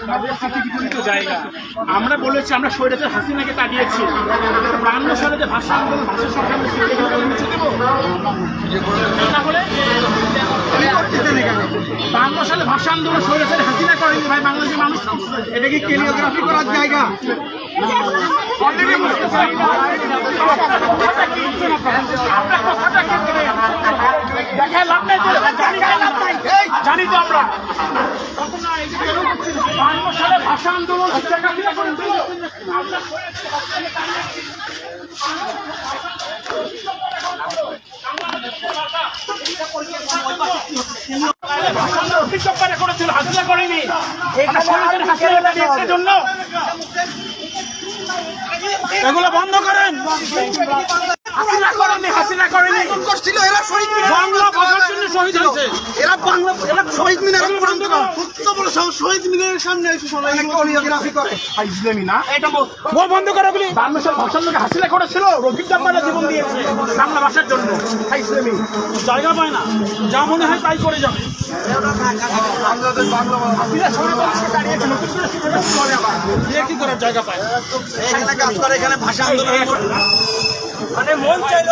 তাদের স্মৃতিবিজড়িত জায়গা। আমরা বলেছি আমরা স্বৈরাচার হাসিনাকে তাড়িয়েছি, 52 সালে যে ভাষা আন্দোলন ভাষা সংগ্রামের স্মৃতিগুলো মুছে দেবো? তাহলে 52 সালে ভাষা আন্দোলন স্বৈরাচার হাসিনা করেনি ভাই, বাংলাদেশের মানুষ। এটা কি কেলিওগ্রাফি করার জায়গা? জানি তো আমরা 52 সালে ভাষা আন্দোলন করেছিল, হাসিনা করেনি। জন্য এগুলো বন্ধ করেন। হাসিনা করেনি, হাসিনা করেনি। এরা শহীদ বাংলা ভাষার জন্য শহীদ হয়েছে। এরা বাংলা, এরা শহীদ মিনার বন্ধ করো। শহীদ মিনারের সামনে এসে কোরিওগ্রাফি করে ইসলামী না, এটা বন্ধ করে বলি। 52 সাল ভাষার লোকে হাসিনা করেছিল, রফিক জাম্বারা জীবন দিয়েছে বাংলা ভাষার জন্য। ইসলামী জায়গা পায় না, যা মনে হয় তাই করে যাবে। কি করার জায়গা পায়? এখানে কাজ করে, এখানে ভাষা আন্দোলন মানে মন চাইল